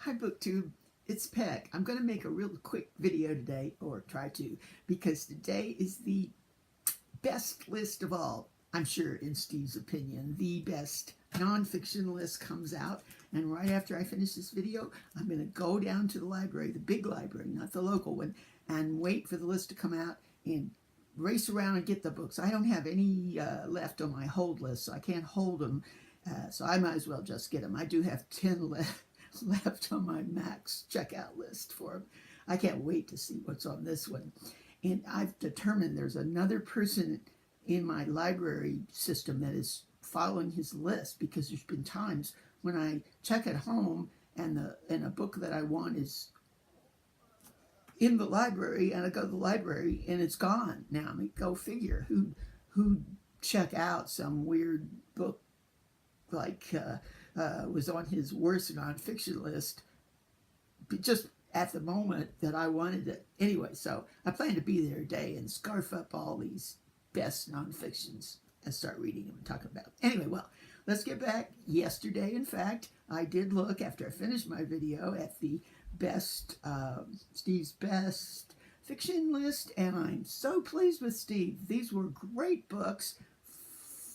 Hi Booktube, it's Peck. I'm going to make a real quick video today, or try to, because today is the best list of all. I'm sure, in Steve's opinion, the best nonfiction list comes out. And right after I finish this video, I'm going to go down to the library, the big library, not the local one, and wait for the list to come out and race around and get the books. I don't have any left on my hold list, so I can't hold them. So I might as well just get them. I do have 10 left on my max checkout list for them. I can't wait to see what's on this one. And I've determined there's another person in my library system that is following his list, because there's been times when I check at home and a book that I want is in the library, and I go to the library and it's gone. Now, I mean, go figure who check out some weird book like was on his worst nonfiction list just at the moment that I wanted it. Anyway, so I plan to be there today and scarf up all these best nonfictions and start reading them and talking about them. Anyway, well, let's get back. Yesterday, in fact, I did look, after I finished my video, at the best, Steve's best fiction list, and I'm so pleased with Steve. These were great books.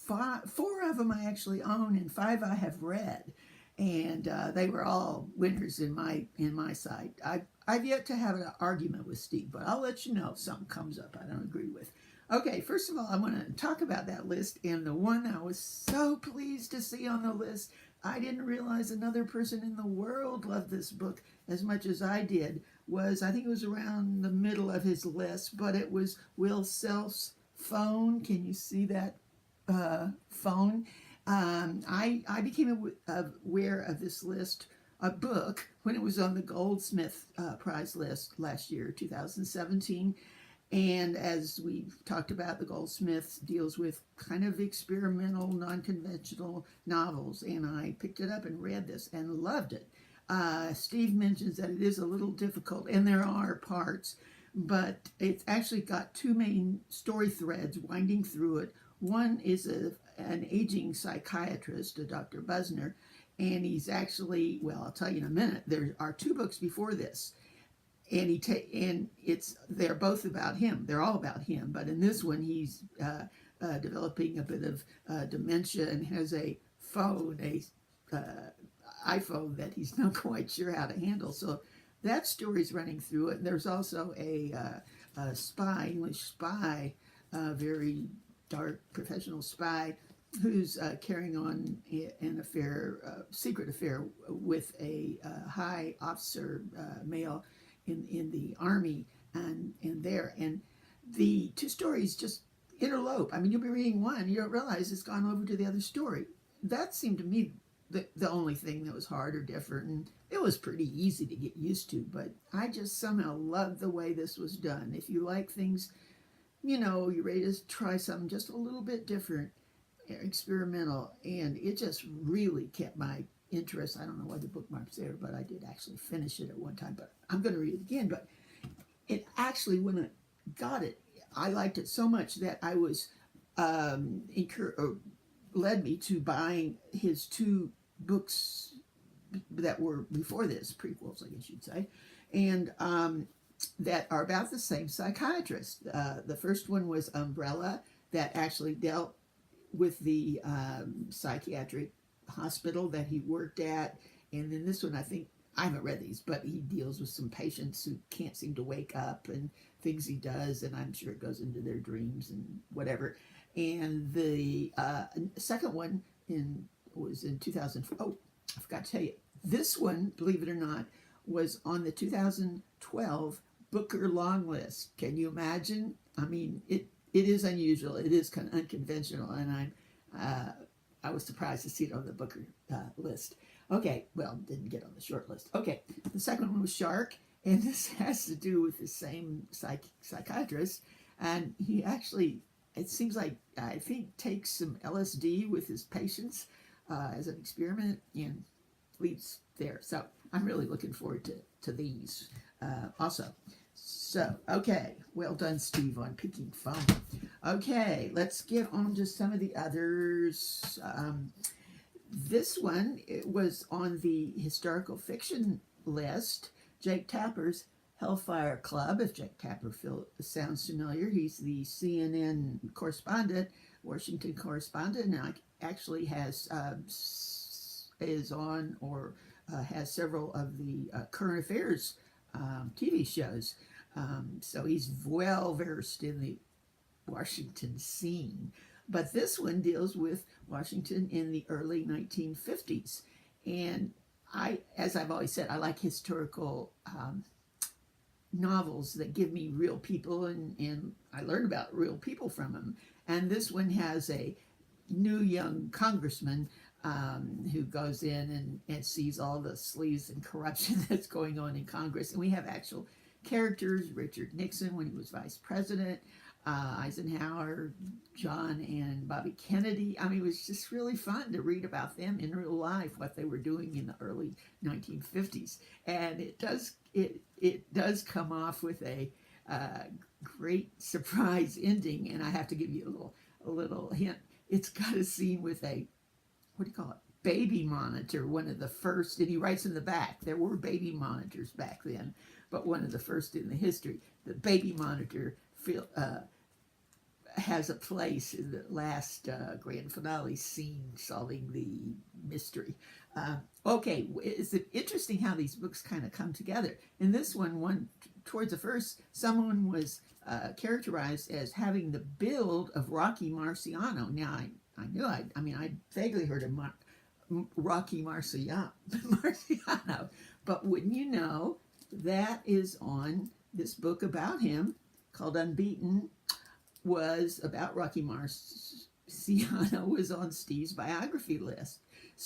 4 of them I actually own, and 5 I have read, and they were all winners in my sight. I've yet to have an argument with Steve, but I'll let you know if something comes up I don't agree with. Okay, first of all, I want to talk about that list, and the one I was so pleased to see on the list. I didn't realize another person in the world loved this book as much as I did. I think it was around the middle of his list, but it was Will Self's Phone. Can you see that phone? I became aware of this list, a book, when it was on the Goldsmith Prize list last year, 2017. And as we've talked about, the Goldsmith deals with kind of experimental, non-conventional novels. And I picked it up and read this and loved it. Steve mentions that it is a little difficult, and there are parts, but it's actually got 2 main story threads winding through it. One is an aging psychiatrist, a Dr. Busner, and he's actually, well, I'll tell you in a minute, there are 2 books before this. And they're both about him. They're all about him. But in this one, he's developing a bit of dementia and has a phone, iPhone that he's not quite sure how to handle. So that story's running through it. There's also a spy, English spy, very dark professional spy, who's carrying on an affair, secret affair with a high officer, male, in the army, and the 2 stories just interlope. I mean, you'll be reading one and you don't realize it's gone over to the other story. That seemed to me the only thing that was hard or different, and it was pretty easy to get used to, but I just somehow loved the way this was done. If you like things, you're ready to try something just a little bit different, experimental, and it just really kept my interest. I don't know why the bookmark's there, but I did actually finish it at one time, but I'm going to read it again. But it actually, when I got it, I liked it so much that I was led me to buying his 2 books that were before this, prequels, I guess you'd say, and that are about the same psychiatrist. The first one was Umbrella, that actually dealt with the psychiatric hospital that he worked at. And then this one, I haven't read these, but he deals with some patients who can't seem to wake up and things he does, and I'm sure it goes into their dreams and whatever. And the second one was in 2000. Oh, I forgot to tell you, this one, believe it or not, was on the 2012 Booker long list. Can you imagine? I mean, it is unusual. It is kind of unconventional, and I was surprised to see it on the Booker list. Okay, well, didn't get on the short list. Okay, the second one was Shark, and this has to do with the same psychiatrist, and he actually, it seems like, I think, takes some LSD with his patients as an experiment and leaves there. So I'm really looking forward to these also. So, okay, well done, Steve, on picking phone. Okay, let's get on to some of the others. This one, it was on the historical fiction list. Jake Tapper's Hellfire Club. If Jake Tapper sounds familiar, he's the CNN correspondent, Washington correspondent, and actually has is on or has several of the current affairs TV shows. So he's well versed in the Washington scene. But this one deals with Washington in the early 1950s. And as I've always said, I like historical novels that give me real people, and I learn about real people from them. And this one has a new young congressman who goes in and sees all the sleaze and corruption that's going on in Congress. And we have actual characters: Richard Nixon when he was vice president, Eisenhower, John and Bobby Kennedy. I mean, it was just really fun to read about them in real life, what they were doing in the early 1950s. And it does come off with a great surprise ending. And I have to give you a little hint. It's got a scene with a, what do you call it, baby monitor, one of the first, and he writes in the back, there were baby monitors back then, but one of the first in the history. The baby monitor has a place in the last grand finale scene, solving the mystery. Okay, it's interesting how these books kind of come together. In this one towards the first, someone was characterized as having the build of Rocky Marciano. Now, I vaguely heard of Rocky Marciano, but wouldn't you know, that is on this book about him called Unbeaten, was about Rocky Marciano, was on Steve's biography list.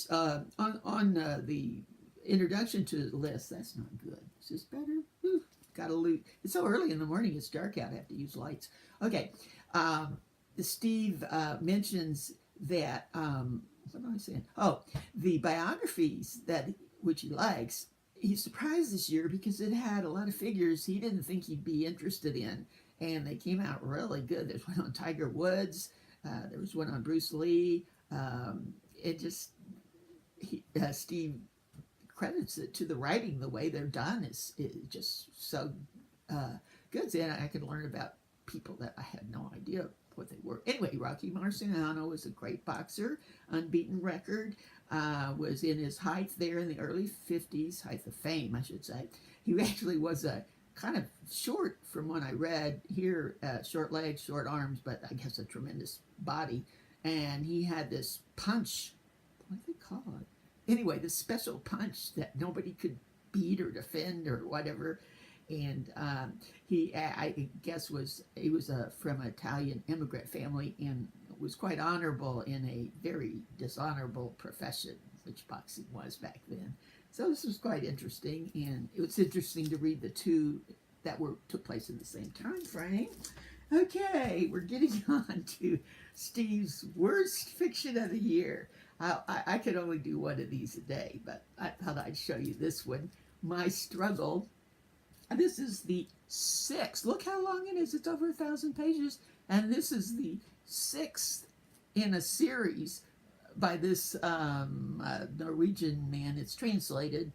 On the introduction to the list, that's not good. Is this better? Whew, gotta loot. It's so early in the morning, it's dark out, I have to use lights. Okay, Steve mentions that, what am I saying? Oh, the biographies which he likes, he's surprised this year because it had a lot of figures he didn't think he'd be interested in, and they came out really good. There's one on Tiger Woods, there was one on Bruce Lee. Steve credits it to the writing. The way they're done is just so good. And I could learn about people that I had no idea what they were. Anyway, Rocky Marciano was a great boxer, unbeaten record, was in his height there in the early 50s, height of fame, I should say. He actually was a kind of short from what I read here, short legs, short arms, but I guess a tremendous body. And he had this punch, what do they call it? Anyway, this special punch that nobody could beat or defend or whatever. And I guess he was from an Italian immigrant family and was quite honorable in a very dishonorable profession, which boxing was back then. So this was quite interesting, and it was interesting to read the two that took place in the same time frame. Okay, we're getting on to Steve's worst fiction of the year. I could only do one of these a day, but I thought I'd show you this one, My Struggle. And this is the 6th. Look how long it is. It's over 1,000 pages. And this is the 6th in a series by this Norwegian man. It's translated.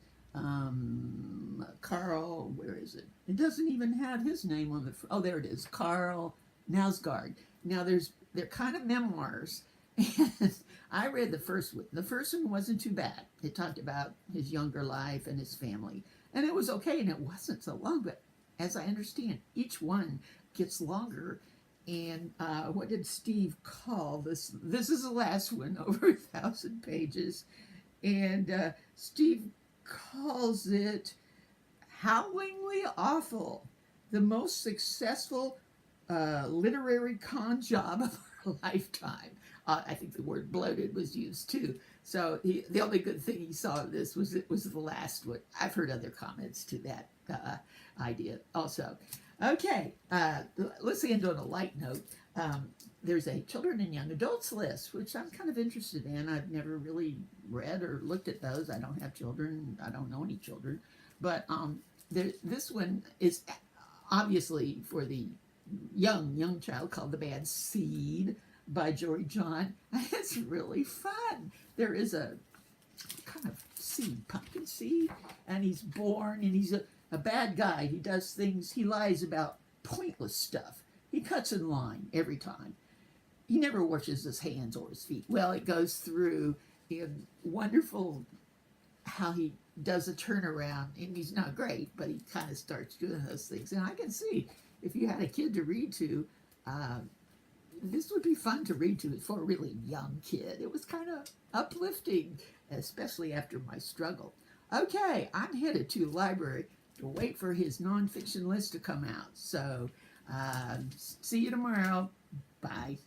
Carl, where is it? It doesn't even have his name on the oh, there it is. Carl Nausgaard. Now, they're kind of memoirs. And I read the first one. The first one wasn't too bad. It talked about his younger life and his family. And it was okay, and it wasn't so long, but as I understand, each one gets longer. And what did Steve call this? This is the last one, over 1,000 pages. And Steve calls it Howlingly Awful, the most successful literary con job of our lifetime. I think the word bloated was used too. So the only good thing he saw of this was it was the last one. I've heard other comments to that idea also. Okay, let's end on a light note. There's a children and young adults list, which I'm kind of interested in. I've never really read or looked at those. I don't have children. I don't know any children. But this one is obviously for the young child, called The Bad Seed by Jory John. It's really fun. There is a kind of seed, pumpkin seed, and he's born, and he's a bad guy. He does things, he lies about pointless stuff. He cuts in line every time. He never washes his hands or his feet. Well, it goes through in wonderful how he does a turnaround, and he's not great, but he kind of starts doing those things. And I can see if you had a kid to read to, this would be fun to read to for a really young kid. It was kind of uplifting, especially after my struggle. Okay, I'm headed to the library to wait for his nonfiction list to come out. So, see you tomorrow. Bye.